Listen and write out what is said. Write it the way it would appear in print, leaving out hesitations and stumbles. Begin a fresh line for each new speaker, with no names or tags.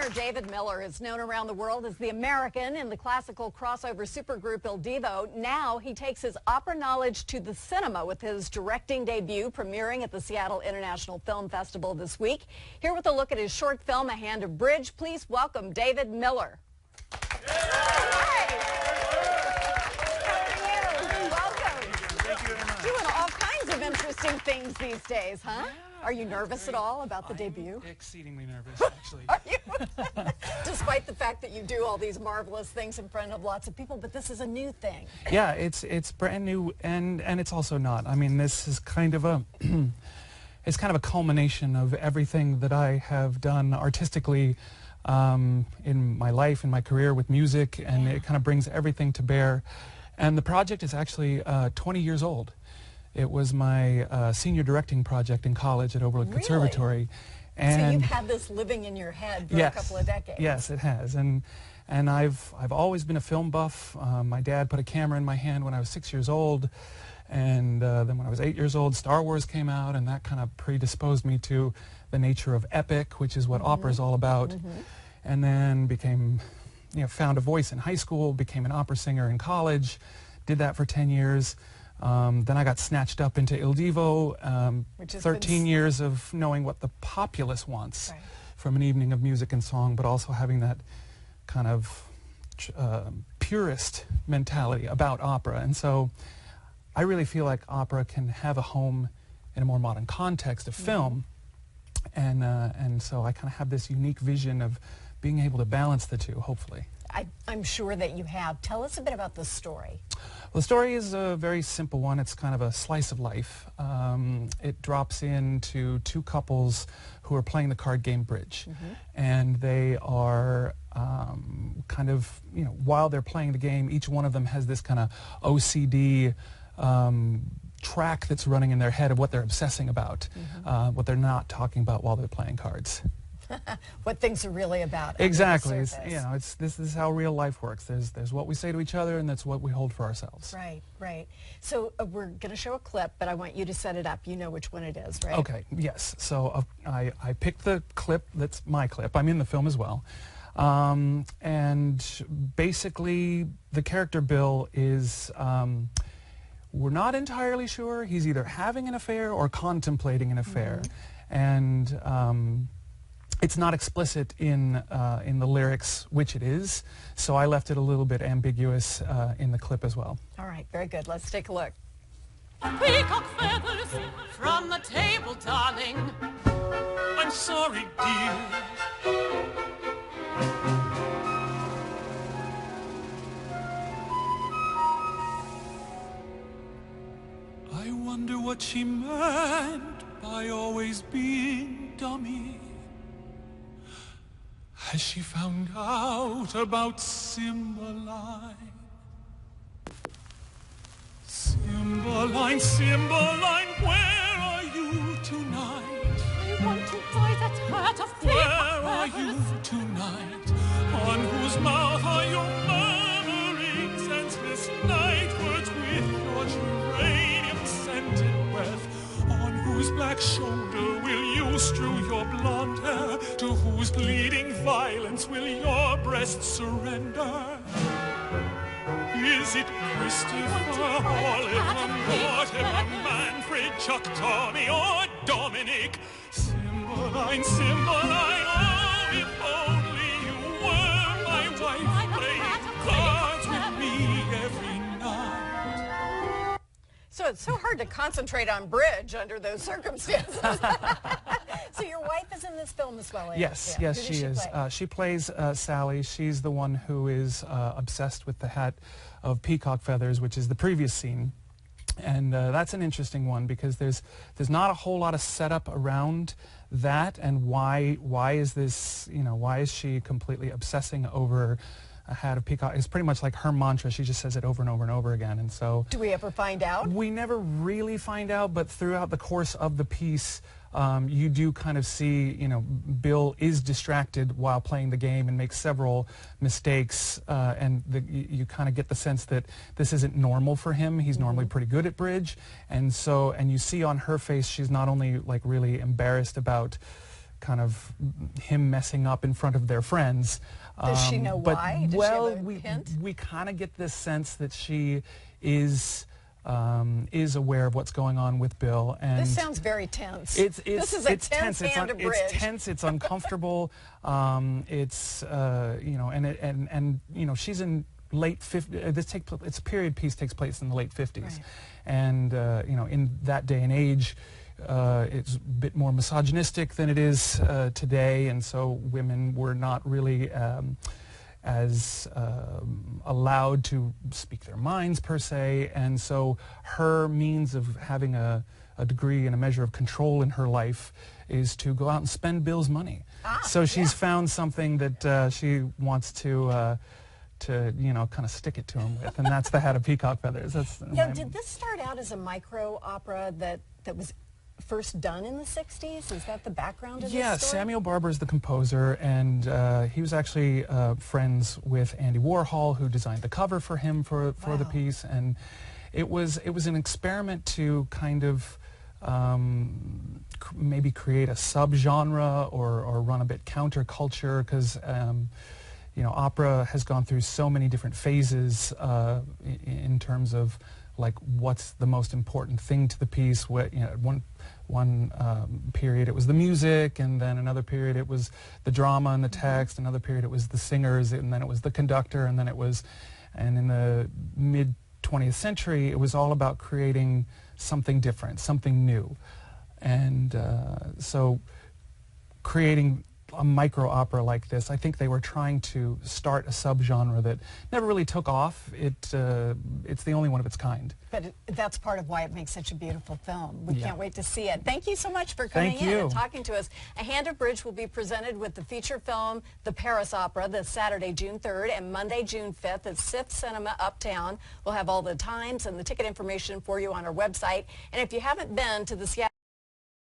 Singer David Miller is known around the world as the American in the classical crossover supergroup Il Divo. Now he takes his opera knowledge to the cinema with his directing debut premiering at the Seattle International Film Festival this week. Here with a look at his short film, A Hand of Bridge, please welcome David Miller. Hi. How are you? Welcome.
Thank you very much.
Doing all kinds of interesting things these days, huh?
Yeah.
Are you nervous at all about the debut?
Exceedingly nervous, actually.
Are you? Despite the fact that you do all these marvelous things in front of lots of people, but this is a new thing.
Yeah, it's brand new, and it's also not. I mean, this is kind of a it's kind of a culmination of everything that I have done artistically in my life, in my career with music, and it kind of brings everything to bear. And the project is actually 20 years old. It was my senior directing project in college at Overlook Conservatory. And
so you've had this living in your head for a couple of decades.
Yes, it has. And I've always been a film buff. My dad put a camera in my hand when I was 6 years old. And then when I was 8 years old, Star Wars came out, and that kind of predisposed me to the nature of epic, which is what opera is all about. And then found a voice in high school, became an opera singer in college, did that for 10 years. Then I got snatched up into Il Divo, 13 years of knowing what the populace wants from an evening of music and song, but also having that kind of purist mentality about opera. And so I really feel like opera can have a home in a more modern context of film. And so I kind of have this unique vision of being able to balance the two, hopefully.
I'm sure that you have. Tell us a bit about the story.
Well, the story is a very simple one. It's kind of a slice of life. It drops into two couples who are playing the card game bridge. And they are kind of, while they're playing the game, each one of them has this kind of OCD track that's running in their head of what they're obsessing about, what they're not talking about while they're playing cards.
What things are really about.
Exactly. This is how real life works. There's what we say to each other, and that's what we hold for ourselves.
Right, right. So we're going to show a clip, but I want you to set it up. You know which one it is, right?
Okay, yes. So I picked the clip that's my clip. I'm in the film as well. And basically, the character Bill is, we're not entirely sure. He's either having an affair or contemplating an affair. And it's not explicit in the lyrics which it is, so I left it a little bit ambiguous in the clip as well.
All right, very good. Let's take a look.
Peacock feathers from the table, darling. I'm sorry, dear. I wonder what she meant by always being dummy. Has she found out about Cymbeline? Cymbeline, Cymbeline, where are you tonight?
I want to buy that hat of
Where are you tonight? On whose mouth are your murmuring senseless night words with your geranium-scented breath? On whose black shoulder will you strew your blonde hair? To whose bleeding violence will your breast surrender? Is it Christopher, Oliver, Mortimer, Manfred, Chuck, Tommy, or Dominic? Cymbeline, Cymbeline, oh, if only you were my wife, playing cards with me every night.
So it's so hard to concentrate on bridge under those circumstances. So your wife is in this film as well,
Yes, yes, she is. She plays Sally. She's the one who is obsessed with the hat of peacock feathers, which is the previous scene. And that's an interesting one because there's not a whole lot of setup around that, and why is this, why is she completely obsessing over a hat of peacock? It's pretty much like her mantra. She just says it over and over and over again. And so,
do we ever find out?
We never really find out, but throughout the course of the piece, you do kind of see, Bill is distracted while playing the game and makes several mistakes, and you kind of get the sense that this isn't normal for him. He's normally pretty good at bridge, and you see on her face she's not only like really embarrassed about kind of him messing up in front of their friends.
Does she know why? Does
well,
she have a hint?
we kind of get this sense that she is aware of what's going on with Bill. And
this sounds very tense.
This
is a tense hand of bridge.
It's tense. It's uncomfortable. It's you know, and you know, she's in late 50s. It's a period piece, takes place in the late 50s,
right.
And you know, in that day and age, it's a bit more misogynistic than it is today, and so women were not really as allowed to speak their minds per se, and so her means of having a degree and a measure of control in her life is to go out and spend Bill's money. So she's found something that she wants to you know, kind of stick it to him with, and that's the Hat of Peacock Feathers. That's
now, did this start out as a micro opera that was first done in the 60s? Is that the background of this story?
Samuel Barber is the composer, and he was actually friends with Andy Warhol, who designed the cover for him for the piece, and it was an experiment to kind of maybe create a subgenre or run a bit counterculture, because you know, opera has gone through so many different phases in terms of like what's the most important thing to the piece. What, you know, one period it was the music, and then another period it was the drama and the text, another period it was the singers, and then it was the conductor, and then it was, and in the mid 20th century it was all about creating something different, something new, and so creating a micro opera like this, I think they were trying to start a subgenre that never really took off. It's the only one of its kind.
But that's part of why it makes such a beautiful film. We can't wait to see it. Thank you so much for coming in and talking to us. A Hand of Bridge will be presented with the feature film The Paris Opera this Saturday, June 3rd, and Monday, June 5th at Sith Cinema Uptown. We'll have all the times and the ticket information for you on our website. And if you haven't been to the Seattle